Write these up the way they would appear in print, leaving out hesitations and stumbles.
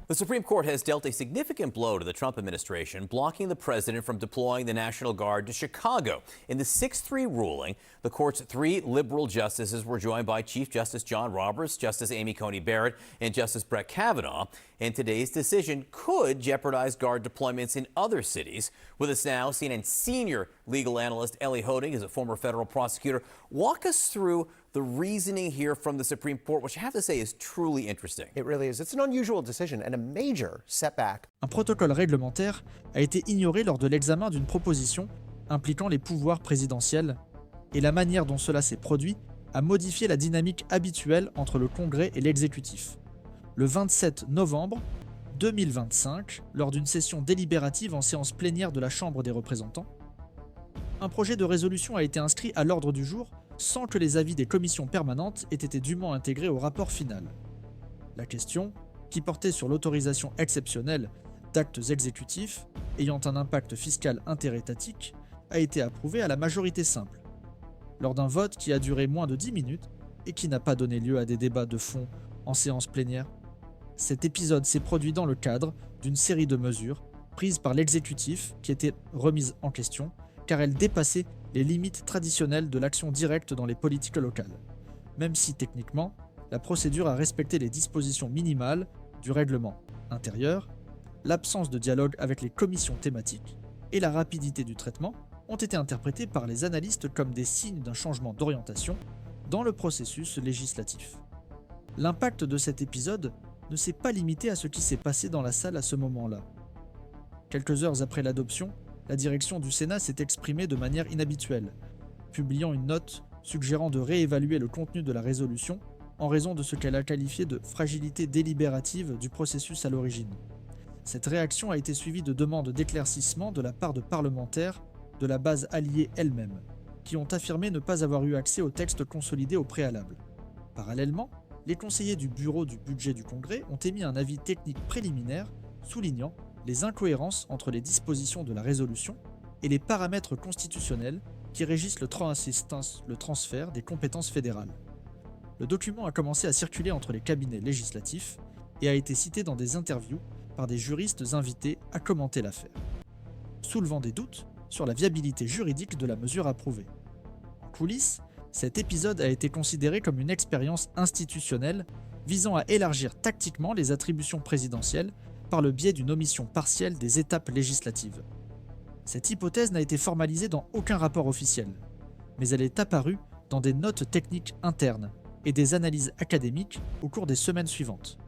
The Supreme Court has dealt a significant blow to the Trump administration, blocking the president from deploying the National Guard to Chicago. In the 6-3 ruling, the court's 3 liberal justices were joined by Chief Justice John Roberts, Justice Amy Coney Barrett, and Justice Brett Kavanaugh. And today's decision could jeopardize Guard deployments in other cities. With us now, CNN senior legal analyst Ellie Holding is a former federal prosecutor. Walk us through the reasoning here from the Supreme Court, which I have to say is truly interesting. It really is. It's an unusual decision and a major setback. Un protocole réglementaire a été ignoré lors de l'examen d'une proposition impliquant les pouvoirs présidentiels, et la manière dont cela s'est produit a modifié la dynamique habituelle entre le Congrès et l'exécutif. Le 27 novembre 2025, lors d'une session délibérative en séance plénière de la Chambre des représentants, un projet de résolution a été inscrit à l'ordre du jour sans que les avis des commissions permanentes aient été dûment intégrés au rapport final. La question, qui portait sur l'autorisation exceptionnelle d'actes exécutifs ayant un impact fiscal interétatique, a été approuvée à la majorité simple, lors d'un vote qui a duré moins de 10 minutes et qui n'a pas donné lieu à des débats de fond en séance plénière. Cet épisode s'est produit dans le cadre d'une série de mesures prises par l'exécutif qui étaient remises en question car elles dépassaient les limites traditionnelles de l'action directe dans les politiques locales, même si techniquement, la procédure a respecté les dispositions minimales du règlement intérieur, l'absence de dialogue avec les commissions thématiques et la rapidité du traitement ont été interprétés par les analystes comme des signes d'un changement d'orientation dans le processus législatif. L'impact de cet épisode ne s'est pas limité à ce qui s'est passé dans la salle à ce moment-là. Quelques heures après l'adoption, la direction du Sénat s'est exprimée de manière inhabituelle, publiant une note suggérant de réévaluer le contenu de la résolution en raison de ce qu'elle a qualifié de fragilité délibérative du processus à l'origine. Cette réaction a été suivie de demandes d'éclaircissement de la part de parlementaires de la base alliée elle-même, qui ont affirmé ne pas avoir eu accès au texte consolidé au préalable. Parallèlement, les conseillers du Bureau du budget du Congrès ont émis un avis technique préliminaire soulignant les incohérences entre les dispositions de la résolution et les paramètres constitutionnels qui régissent le transfert des compétences fédérales. Le document a commencé à circuler entre les cabinets législatifs et a été cité dans des interviews par des juristes invités à commenter l'affaire, soulevant des doutes sur la viabilité juridique de la mesure approuvée. En coulisses, cet épisode a été considéré comme une expérience institutionnelle visant à élargir tactiquement les attributions présidentielles par le biais d'une omission partielle des étapes législatives. Cette hypothèse n'a été formalisée dans aucun rapport officiel, mais elle est apparue dans des notes techniques internes et des analyses académiques au cours des semaines suivantes.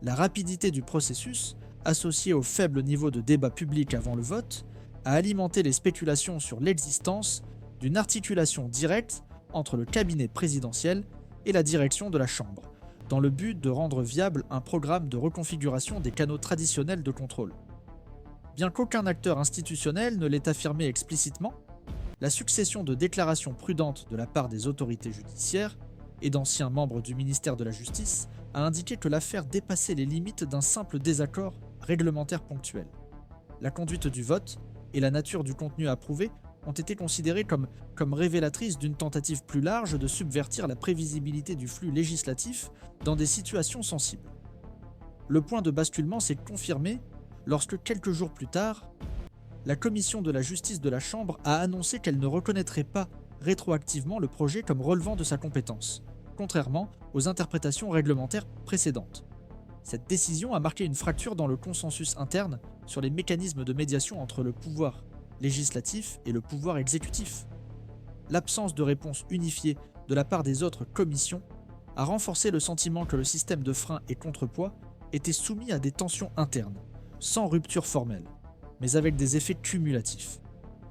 La rapidité du processus, associée au faible niveau de débat public avant le vote, a alimenté les spéculations sur l'existence d'une articulation directe entre le cabinet présidentiel et la direction de la Chambre, dans le but de rendre viable un programme de reconfiguration des canaux traditionnels de contrôle. Bien qu'aucun acteur institutionnel ne l'ait affirmé explicitement, la succession de déclarations prudentes de la part des autorités judiciaires et d'anciens membres du ministère de la Justice a indiqué que l'affaire dépassait les limites d'un simple désaccord réglementaire ponctuel. La conduite du vote et la nature du contenu approuvé ont été considérées comme révélatrices d'une tentative plus large de subvertir la prévisibilité du flux législatif dans des situations sensibles. Le point de basculement s'est confirmé lorsque, quelques jours plus tard, la commission de la justice de la Chambre a annoncé qu'elle ne reconnaîtrait pas rétroactivement le projet comme relevant de sa compétence, contrairement aux interprétations réglementaires précédentes. Cette décision a marqué une fracture dans le consensus interne sur les mécanismes de médiation entre le pouvoir législatif et le pouvoir exécutif. L'absence de réponse unifiée de la part des autres commissions a renforcé le sentiment que le système de frein et contrepoids était soumis à des tensions internes, sans rupture formelle, mais avec des effets cumulatifs.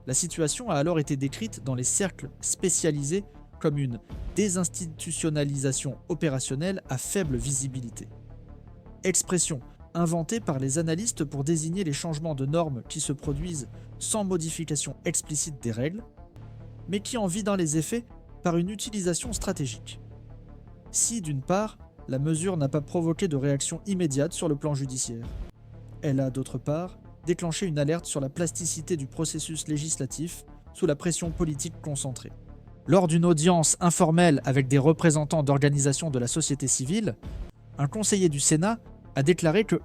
La situation a alors été décrite dans les cercles spécialisés comme une désinstitutionnalisation opérationnelle à faible visibilité. Expression inventée par les analystes pour désigner les changements de normes qui se produisent sans modification explicite des règles, mais qui en vident les effets par une utilisation stratégique. Si, d'une part, la mesure n'a pas provoqué de réaction immédiate sur le plan judiciaire, elle a, d'autre part, déclenché une alerte sur la plasticité du processus législatif sous la pression politique concentrée. Lors d'une audience informelle avec des représentants d'organisations de la société civile, un conseiller du Sénat a déclaré que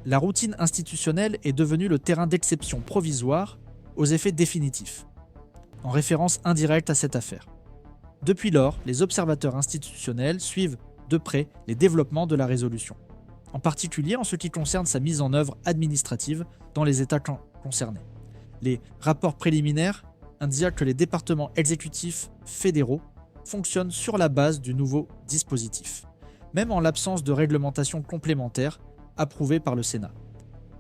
la routine institutionnelle est devenue le terrain d'exception provisoire aux effets définitifs, en référence indirecte à cette affaire. Depuis lors, les observateurs institutionnels suivent de près les développements de la résolution, en particulier en ce qui concerne sa mise en œuvre administrative dans les États concernés. Les rapports préliminaires indiquent que les départements exécutifs fédéraux fonctionnent sur la base du nouveau dispositif, même en l'absence de réglementation complémentaire approuvée par le Sénat.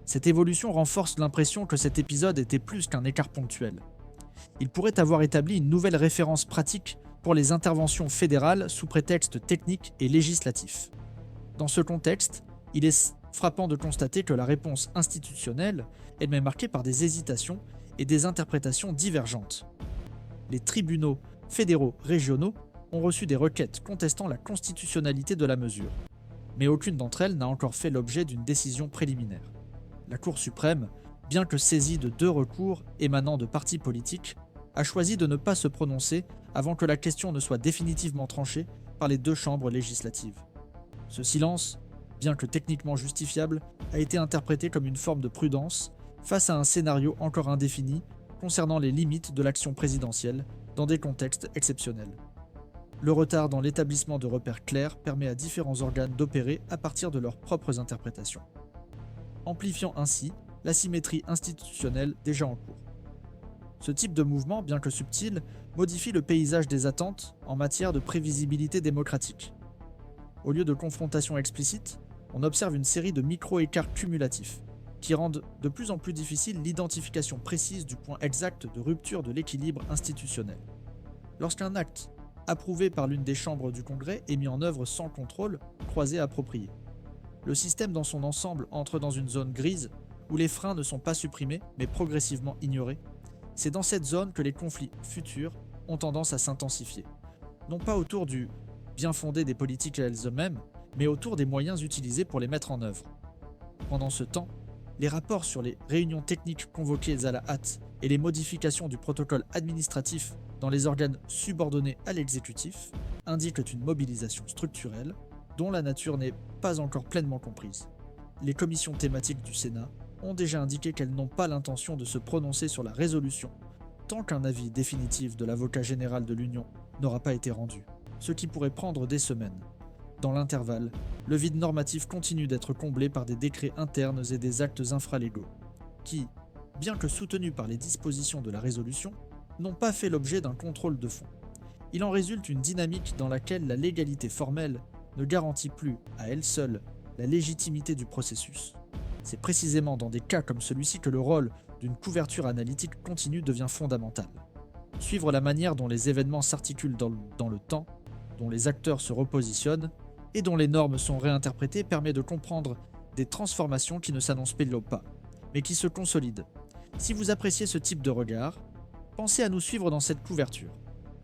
Cette évolution renforce l'impression que cet épisode était plus qu'un écart ponctuel. Il pourrait avoir établi une nouvelle référence pratique pour les interventions fédérales sous prétexte technique et législatif. Dans ce contexte, il est frappant de constater que la réponse institutionnelle est même marquée par des hésitations et des interprétations divergentes. Les tribunaux fédéraux régionaux ont reçu des requêtes contestant la constitutionnalité de la mesure, mais aucune d'entre elles n'a encore fait l'objet d'une décision préliminaire. La Cour suprême, bien que saisie de 2 recours émanant de partis politiques, a choisi de ne pas se prononcer avant que la question ne soit définitivement tranchée par les 2 chambres législatives. Ce silence, bien que techniquement justifiable, a été interprété comme une forme de prudence face à un scénario encore indéfini concernant les limites de l'action présidentielle dans des contextes exceptionnels. Le retard dans l'établissement de repères clairs permet à différents organes d'opérer à partir de leurs propres interprétations, amplifiant ainsi l'asymétrie institutionnelle déjà en cours. Ce type de mouvement, bien que subtil, modifie le paysage des attentes en matière de prévisibilité démocratique. Au lieu de confrontation explicite, on observe une série de micro-écarts cumulatifs qui rendent de plus en plus difficile l'identification précise du point exact de rupture de l'équilibre institutionnel. Lorsqu'un acte approuvé par l'une des chambres du Congrès est mis en œuvre sans contrôle croisé approprié, le système dans son ensemble entre dans une zone grise où les freins ne sont pas supprimés mais progressivement ignorés. C'est dans cette zone que les conflits futurs ont tendance à s'intensifier, non pas autour du bien fondé des politiques elles-mêmes, mais autour des moyens utilisés pour les mettre en œuvre. Pendant ce temps, les rapports sur les réunions techniques convoquées à la hâte et les modifications du protocole administratif dans les organes subordonnés à l'exécutif indiquent une mobilisation structurelle dont la nature n'est pas encore pleinement comprise. Les commissions thématiques du Sénat ont déjà indiqué qu'elles n'ont pas l'intention de se prononcer sur la résolution tant qu'un avis définitif de l'avocat général de l'Union n'aura pas été rendu, ce qui pourrait prendre des semaines. Dans l'intervalle, le vide normatif continue d'être comblé par des décrets internes et des actes infralégaux, qui, bien que soutenus par les dispositions de la résolution, n'ont pas fait l'objet d'un contrôle de fond. Il en résulte une dynamique dans laquelle la légalité formelle ne garantit plus, à elle seule, la légitimité du processus. C'est précisément dans des cas comme celui-ci que le rôle d'une couverture analytique continue devient fondamental. Suivre la manière dont les événements s'articulent dans le temps, dont les acteurs se repositionnent, et dont les normes sont réinterprétées permet de comprendre des transformations qui ne s'annoncent pas, mais qui se consolident. Si vous appréciez ce type de regard, pensez à nous suivre dans cette couverture.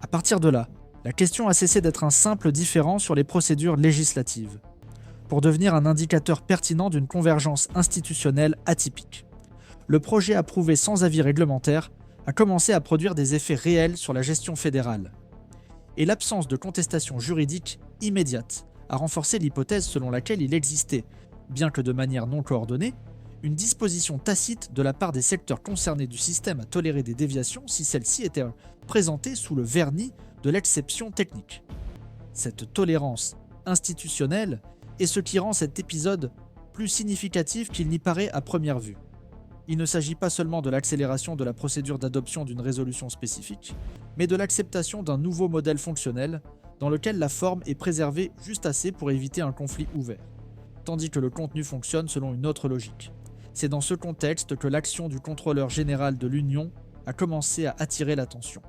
À partir de là, la question a cessé d'être un simple différend sur les procédures législatives, pour devenir un indicateur pertinent d'une convergence institutionnelle atypique. Le projet approuvé sans avis réglementaire a commencé à produire des effets réels sur la gestion fédérale. Et l'absence de contestation juridique immédiate a renforcé l'hypothèse selon laquelle il existait, bien que de manière non coordonnée, une disposition tacite de la part des secteurs concernés du système à tolérer des déviations si celles-ci étaient présentées sous le vernis de l'exception technique. Cette tolérance institutionnelle est ce qui rend cet épisode plus significatif qu'il n'y paraît à première vue. Il ne s'agit pas seulement de l'accélération de la procédure d'adoption d'une résolution spécifique, mais de l'acceptation d'un nouveau modèle fonctionnel dans lequel la forme est préservée juste assez pour éviter un conflit ouvert, tandis que le contenu fonctionne selon une autre logique. C'est dans ce contexte que l'action du contrôleur général de l'Union a commencé à attirer l'attention.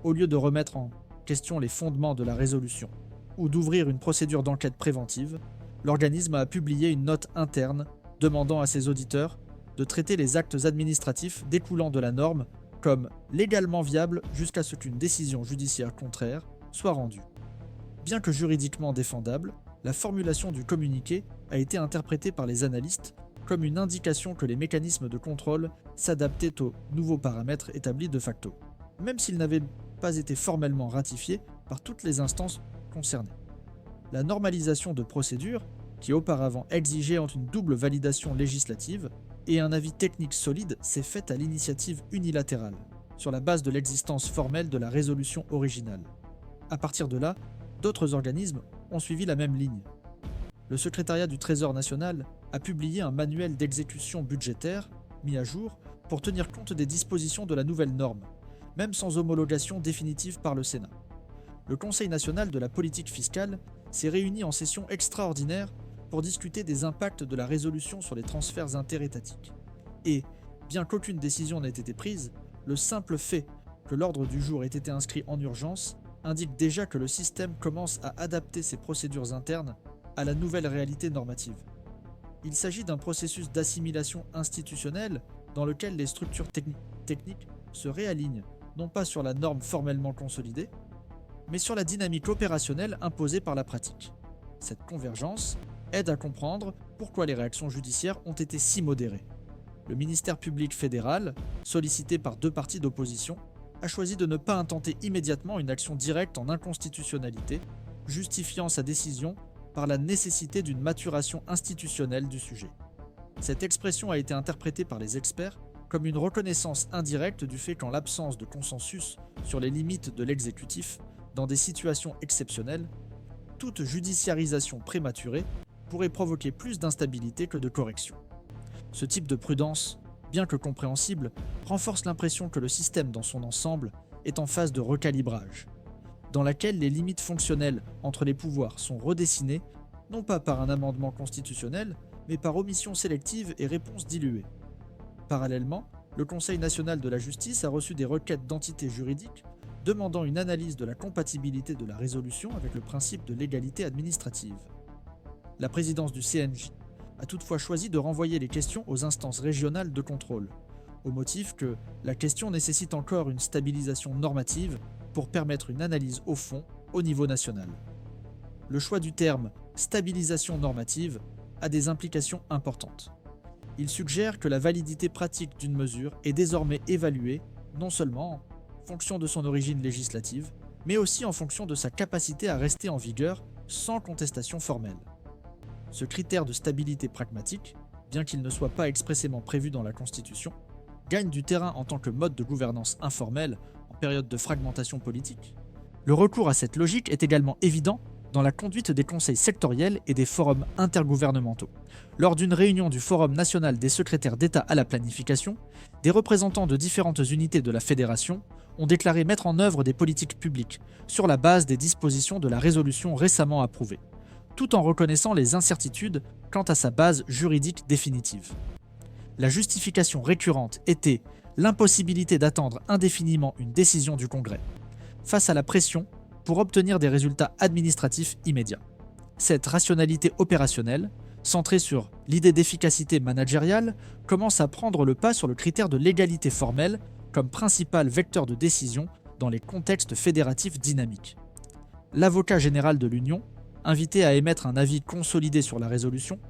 Au lieu de remettre en question les fondements de la résolution ou d'ouvrir une procédure d'enquête préventive, l'organisme a publié une note interne demandant à ses auditeurs de traiter les actes administratifs découlant de la norme comme légalement viables jusqu'à ce qu'une décision judiciaire contraire soit rendue. Bien que juridiquement défendable, la formulation du communiqué a été interprétée par les analystes comme une indication que les mécanismes de contrôle s'adaptaient aux nouveaux paramètres établis de facto, même s'ils n'avaient pas été formellement ratifiés par toutes les instances concernées. La normalisation de procédure qui auparavant exigeait une double validation législative, et un avis technique solide s'est fait à l'initiative unilatérale, sur la base de l'existence formelle de la résolution originale. À partir de là, d'autres organismes ont suivi la même ligne. Le secrétariat du Trésor national a publié un manuel d'exécution budgétaire, mis à jour, pour tenir compte des dispositions de la nouvelle norme, même sans homologation définitive par le Sénat. Le Conseil national de la politique fiscale s'est réuni en session extraordinaire pour discuter des impacts de la résolution sur les transferts interétatiques. Et, bien qu'aucune décision n'ait été prise, le simple fait que l'ordre du jour ait été inscrit en urgence indique déjà que le système commence à adapter ses procédures internes à la nouvelle réalité normative. Il s'agit d'un processus d'assimilation institutionnelle dans lequel les structures techniques se réalignent non pas sur la norme formellement consolidée, mais sur la dynamique opérationnelle imposée par la pratique. Cette convergence aide à comprendre pourquoi les réactions judiciaires ont été si modérées. Le ministère public fédéral, sollicité par 2 partis d'opposition, a choisi de ne pas intenter immédiatement une action directe en inconstitutionnalité, justifiant sa décision par la nécessité d'une maturation institutionnelle du sujet. Cette expression a été interprétée par les experts comme une reconnaissance indirecte du fait qu'en l'absence de consensus sur les limites de l'exécutif, dans des situations exceptionnelles, toute judiciarisation prématurée pourrait provoquer plus d'instabilité que de correction. Ce type de prudence, bien que compréhensible, renforce l'impression que le système dans son ensemble est en phase de recalibrage, dans laquelle les limites fonctionnelles entre les pouvoirs sont redessinées, non pas par un amendement constitutionnel, mais par omission sélective et réponse diluée. Parallèlement, le Conseil national de la justice a reçu des requêtes d'entités juridiques demandant une analyse de la compatibilité de la résolution avec le principe de l'égalité administrative. La présidence du CNJ a toutefois choisi de renvoyer les questions aux instances régionales de contrôle, au motif que la question nécessite encore une stabilisation normative pour permettre une analyse au fond au niveau national. Le choix du terme « stabilisation normative » a des implications importantes. Il suggère que la validité pratique d'une mesure est désormais évaluée non seulement en fonction de son origine législative, mais aussi en fonction de sa capacité à rester en vigueur sans contestation formelle. Ce critère de stabilité pragmatique, bien qu'il ne soit pas expressément prévu dans la Constitution, gagne du terrain en tant que mode de gouvernance informelle en période de fragmentation politique. Le recours à cette logique est également évident dans la conduite des conseils sectoriels et des forums intergouvernementaux. Lors d'une réunion du Forum national des secrétaires d'État à la planification, des représentants de différentes unités de la Fédération ont déclaré mettre en œuvre des politiques publiques sur la base des dispositions de la résolution récemment approuvée, tout en reconnaissant les incertitudes quant à sa base juridique définitive. La justification récurrente était l'impossibilité d'attendre indéfiniment une décision du Congrès, face à la pression pour obtenir des résultats administratifs immédiats. Cette rationalité opérationnelle, centrée sur l'idée d'efficacité managériale, commence à prendre le pas sur le critère de l'égalité formelle comme principal vecteur de décision dans les contextes fédératifs dynamiques. L'avocat général de l'Union, invité à émettre un avis consolidé sur la résolution,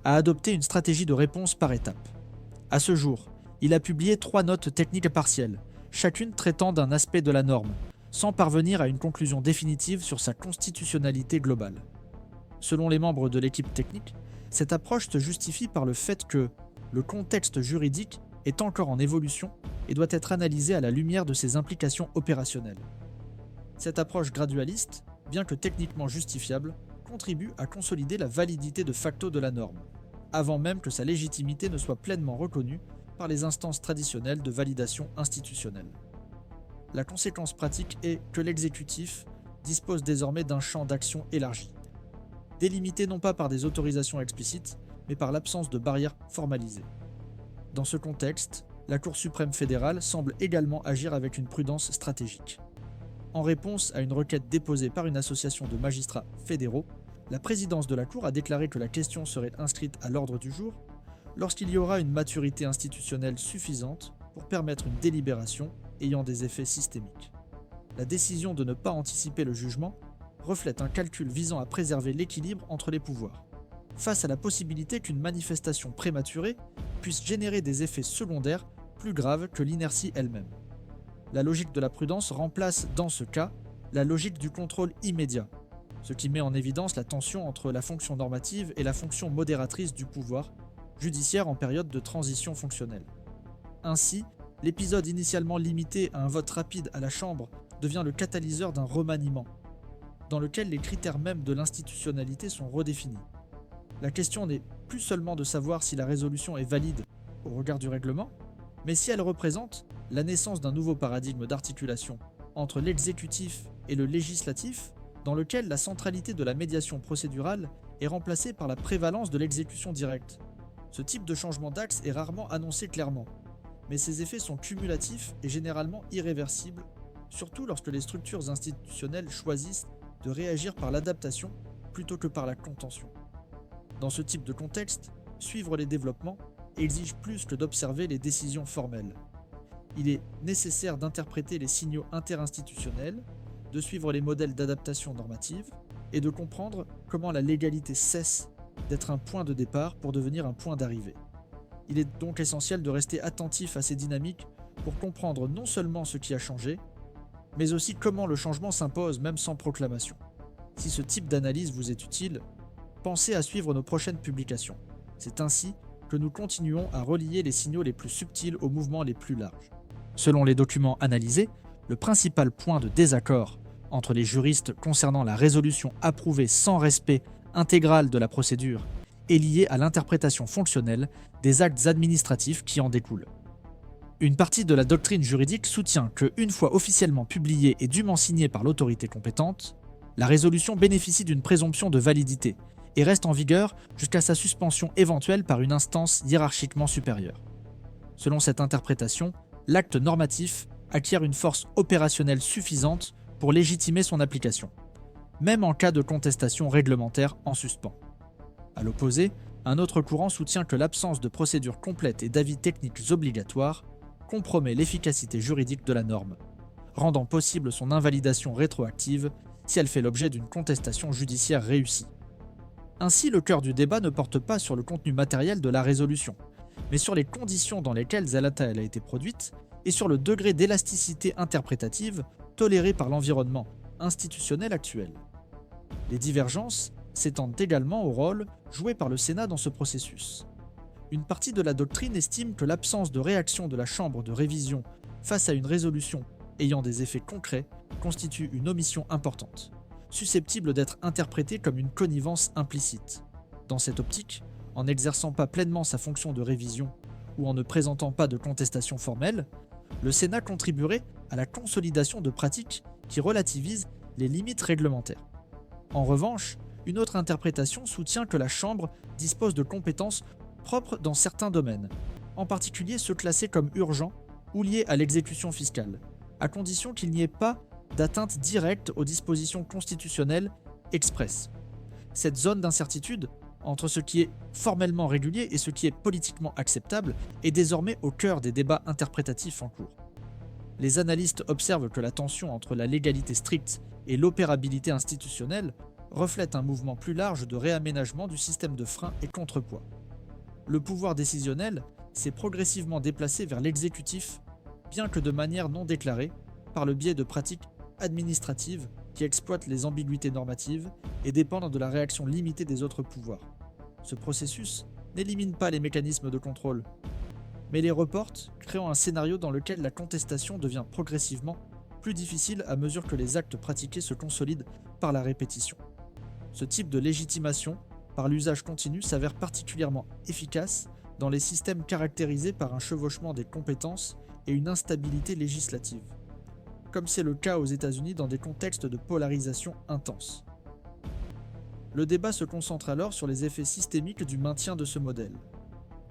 a adopté une stratégie de réponse par étapes. À ce jour, il a publié 3 notes techniques partielles, chacune traitant d'un aspect de la norme, sans parvenir à une conclusion définitive sur sa constitutionnalité globale. Selon les membres de l'équipe technique, cette approche se justifie par le fait que le contexte juridique est encore en évolution et doit être analysé à la lumière de ses implications opérationnelles. Cette approche gradualiste, bien que techniquement justifiable, contribue à consolider la validité de facto de la norme, avant même que sa légitimité ne soit pleinement reconnue par les instances traditionnelles de validation institutionnelle. La conséquence pratique est que l'exécutif dispose désormais d'un champ d'action élargi, délimité non pas par des autorisations explicites, mais par l'absence de barrières formalisées. Dans ce contexte, la Cour suprême fédérale semble également agir avec une prudence stratégique. En réponse à une requête déposée par une association de magistrats fédéraux, la présidence de la Cour a déclaré que la question serait inscrite à l'ordre du jour lorsqu'il y aura une maturité institutionnelle suffisante pour permettre une délibération ayant des effets systémiques. La décision de ne pas anticiper le jugement reflète un calcul visant à préserver l'équilibre entre les pouvoirs, face à la possibilité qu'une manifestation prématurée puisse générer des effets secondaires plus graves que l'inertie elle-même. La logique de la prudence remplace dans ce cas la logique du contrôle immédiat, ce qui met en évidence la tension entre la fonction normative et la fonction modératrice du pouvoir judiciaire en période de transition fonctionnelle. Ainsi, l'épisode initialement limité à un vote rapide à la Chambre devient le catalyseur d'un remaniement, dans lequel les critères mêmes de l'institutionnalité sont redéfinis. La question n'est plus seulement de savoir si la résolution est valide au regard du règlement, mais si elle représente la naissance d'un nouveau paradigme d'articulation entre l'exécutif et le législatif, dans lequel la centralité de la médiation procédurale est remplacée par la prévalence de l'exécution directe. Ce type de changement d'axe est rarement annoncé clairement, mais ses effets sont cumulatifs et généralement irréversibles, surtout lorsque les structures institutionnelles choisissent de réagir par l'adaptation plutôt que par la contention. Dans ce type de contexte, suivre les développements exige plus que d'observer les décisions formelles. Il est nécessaire d'interpréter les signaux interinstitutionnels, de suivre les modèles d'adaptation normative et de comprendre comment la légalité cesse d'être un point de départ pour devenir un point d'arrivée. Il est donc essentiel de rester attentif à ces dynamiques pour comprendre non seulement ce qui a changé, mais aussi comment le changement s'impose même sans proclamation. Si ce type d'analyse vous est utile, pensez à suivre nos prochaines publications. C'est ainsi que nous continuons à relier les signaux les plus subtils aux mouvements les plus larges. Selon les documents analysés, le principal point de désaccord entre les juristes concernant la résolution approuvée sans respect intégral de la procédure est lié à l'interprétation fonctionnelle des actes administratifs qui en découlent. Une partie de la doctrine juridique soutient que, une fois officiellement publiée et dûment signée par l'autorité compétente, la résolution bénéficie d'une présomption de validité et reste en vigueur jusqu'à sa suspension éventuelle par une instance hiérarchiquement supérieure. Selon cette interprétation, l'acte normatif acquiert une force opérationnelle suffisante pour légitimer son application, même en cas de contestation réglementaire en suspens. À l'opposé, un autre courant soutient que l'absence de procédure complète et d'avis techniques obligatoires compromet l'efficacité juridique de la norme, rendant possible son invalidation rétroactive si elle fait l'objet d'une contestation judiciaire réussie. Ainsi, le cœur du débat ne porte pas sur le contenu matériel de la résolution, mais sur les conditions dans lesquelles elle a été produite et sur le degré d'élasticité interprétative toléré par l'environnement institutionnel actuel. Les divergences s'étendent également au rôle joué par le Sénat dans ce processus. Une partie de la doctrine estime que l'absence de réaction de la Chambre de révision face à une résolution ayant des effets concrets constitue une omission importante, susceptible d'être interprétée comme une connivence implicite. Dans cette optique, en n'exerçant pas pleinement sa fonction de révision ou en ne présentant pas de contestation formelle, le Sénat contribuerait à la consolidation de pratiques qui relativisent les limites réglementaires. En revanche, une autre interprétation soutient que la Chambre dispose de compétences propres dans certains domaines, en particulier ceux classés comme urgents ou liés à l'exécution fiscale, à condition qu'il n'y ait pas d'atteinte directe aux dispositions constitutionnelles expresses. Cette zone d'incertitude entre ce qui est formellement régulier et ce qui est politiquement acceptable est désormais au cœur des débats interprétatifs en cours. Les analystes observent que la tension entre la légalité stricte et l'opérabilité institutionnelle reflète un mouvement plus large de réaménagement du système de freins et contrepoids. Le pouvoir décisionnel s'est progressivement déplacé vers l'exécutif, bien que de manière non déclarée, par le biais de pratiques administratives qui exploitent les ambiguïtés normatives et dépendent de la réaction limitée des autres pouvoirs. Ce processus n'élimine pas les mécanismes de contrôle, mais les reporte, créant un scénario dans lequel la contestation devient progressivement plus difficile à mesure que les actes pratiqués se consolident par la répétition. Ce type de légitimation par l'usage continu s'avère particulièrement efficace dans les systèmes caractérisés par un chevauchement des compétences et une instabilité législative, comme c'est le cas aux États-Unis dans des contextes de polarisation intense. Le débat se concentre alors sur les effets systémiques du maintien de ce modèle.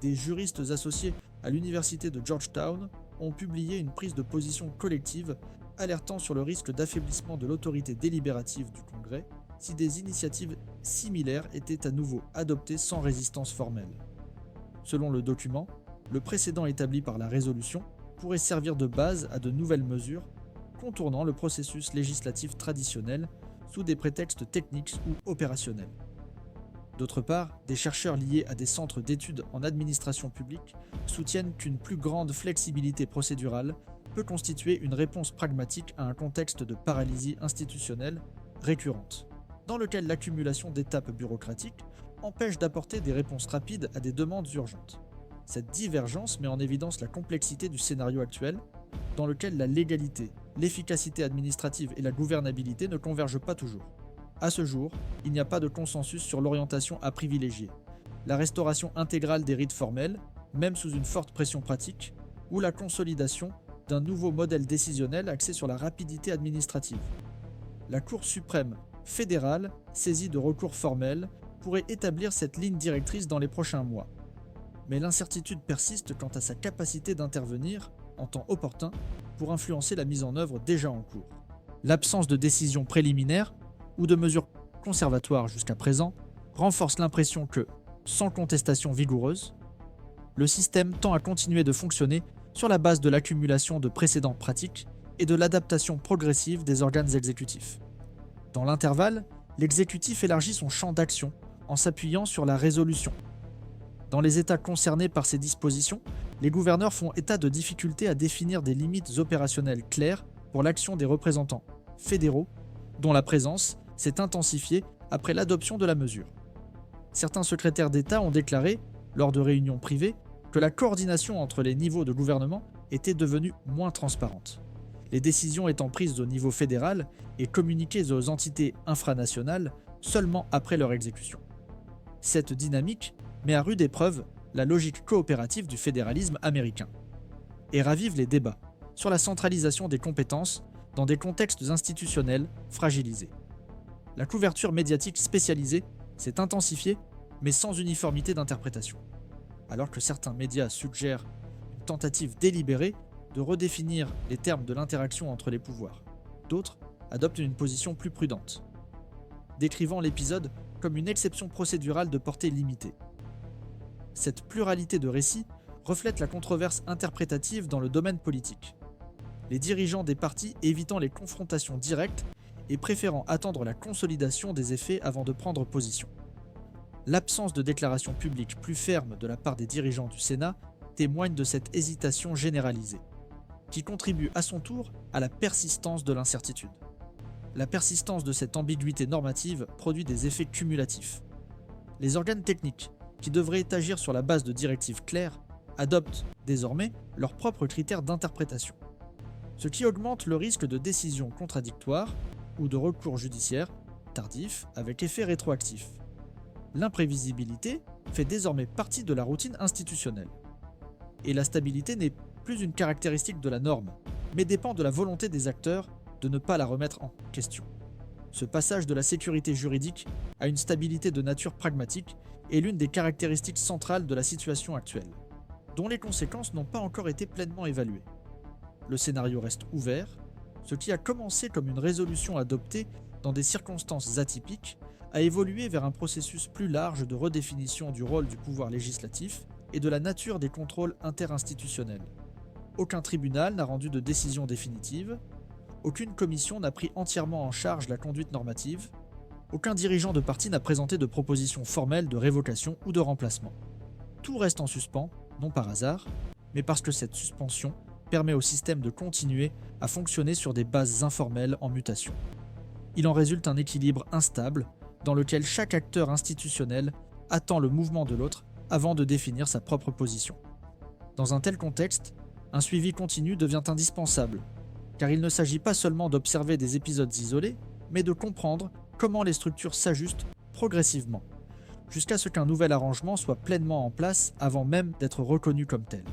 Des juristes associés à l'université de Georgetown ont publié une prise de position collective alertant sur le risque d'affaiblissement de l'autorité délibérative du Congrès si des initiatives similaires étaient à nouveau adoptées sans résistance formelle. Selon le document, le précédent établi par la résolution pourrait servir de base à de nouvelles mesures contournant le processus législatif traditionnel sous des prétextes techniques ou opérationnels. D'autre part, des chercheurs liés à des centres d'études en administration publique soutiennent qu'une plus grande flexibilité procédurale peut constituer une réponse pragmatique à un contexte de paralysie institutionnelle récurrente. dans lequel l'accumulation d'étapes bureaucratiques empêche d'apporter des réponses rapides à des demandes urgentes. Cette divergence met en évidence la complexité du scénario actuel, dans lequel la légalité, l'efficacité administrative et la gouvernabilité ne convergent pas toujours. À ce jour, il n'y a pas de consensus sur l'orientation à privilégier. La restauration intégrale des rites formels, même sous une forte pression pratique, ou la consolidation d'un nouveau modèle décisionnel axé sur la rapidité administrative. La Cour suprême fédérale, saisie de recours formels, pourrait établir cette ligne directrice dans les prochains mois. Mais l'incertitude persiste quant à sa capacité d'intervenir, en temps opportun, pour influencer la mise en œuvre déjà en cours. L'absence de décision préliminaire, ou de mesures conservatoires jusqu'à présent, renforce l'impression que, sans contestation vigoureuse, le système tend à continuer de fonctionner sur la base de l'accumulation de précédentes pratiques et de l'adaptation progressive des organes exécutifs. Dans l'intervalle, l'exécutif élargit son champ d'action en s'appuyant sur la résolution. Dans les États concernés par ces dispositions, les gouverneurs font état de difficultés à définir des limites opérationnelles claires pour l'action des représentants fédéraux, dont la présence s'est intensifiée après l'adoption de la mesure. Certains secrétaires d'État ont déclaré, lors de réunions privées, que la coordination entre les niveaux de gouvernement était devenue moins transparente, les décisions étant prises au niveau fédéral et communiquées aux entités infranationales seulement après leur exécution. Cette dynamique met à rude épreuve la logique coopérative du fédéralisme américain et ravive les débats sur la centralisation des compétences dans des contextes institutionnels fragilisés. La couverture médiatique spécialisée s'est intensifiée, mais sans uniformité d'interprétation. Alors que certains médias suggèrent une tentative délibérée de redéfinir les termes de l'interaction entre les pouvoirs, d'autres adoptent une position plus prudente, décrivant l'épisode comme une exception procédurale de portée limitée. Cette pluralité de récits reflète la controverse interprétative dans le domaine politique, les dirigeants des partis évitant les confrontations directes et préférant attendre la consolidation des effets avant de prendre position. L'absence de déclaration publique plus ferme de la part des dirigeants du Sénat témoigne de cette hésitation généralisée, qui contribue à son tour à la persistance de l'incertitude. La persistance de cette ambiguïté normative produit des effets cumulatifs. Les organes techniques, qui devraient agir sur la base de directives claires, adoptent désormais leurs propres critères d'interprétation, ce qui augmente le risque de décisions contradictoires ou de recours judiciaires tardifs avec effet rétroactif. L'imprévisibilité fait désormais partie de la routine institutionnelle. Et la stabilité n'est plus une caractéristique de la norme, mais dépend de la volonté des acteurs de ne pas la remettre en question. Ce passage de la sécurité juridique à une stabilité de nature pragmatique est l'une des caractéristiques centrales de la situation actuelle, dont les conséquences n'ont pas encore été pleinement évaluées. Le scénario reste ouvert, ce qui a commencé comme une résolution adoptée dans des circonstances atypiques a évolué vers un processus plus large de redéfinition du rôle du pouvoir législatif et de la nature des contrôles interinstitutionnels. Aucun tribunal n'a rendu de décision définitive, aucune commission n'a pris entièrement en charge la conduite normative, aucun dirigeant de parti n'a présenté de proposition formelle de révocation ou de remplacement. Tout reste en suspens, non par hasard, mais parce que cette suspension permet au système de continuer à fonctionner sur des bases informelles en mutation. Il en résulte un équilibre instable dans lequel chaque acteur institutionnel attend le mouvement de l'autre avant de définir sa propre position. Dans un tel contexte, un suivi continu devient indispensable, car il ne s'agit pas seulement d'observer des épisodes isolés, mais de comprendre comment les structures s'ajustent progressivement, jusqu'à ce qu'un nouvel arrangement soit pleinement en place avant même d'être reconnu comme tel.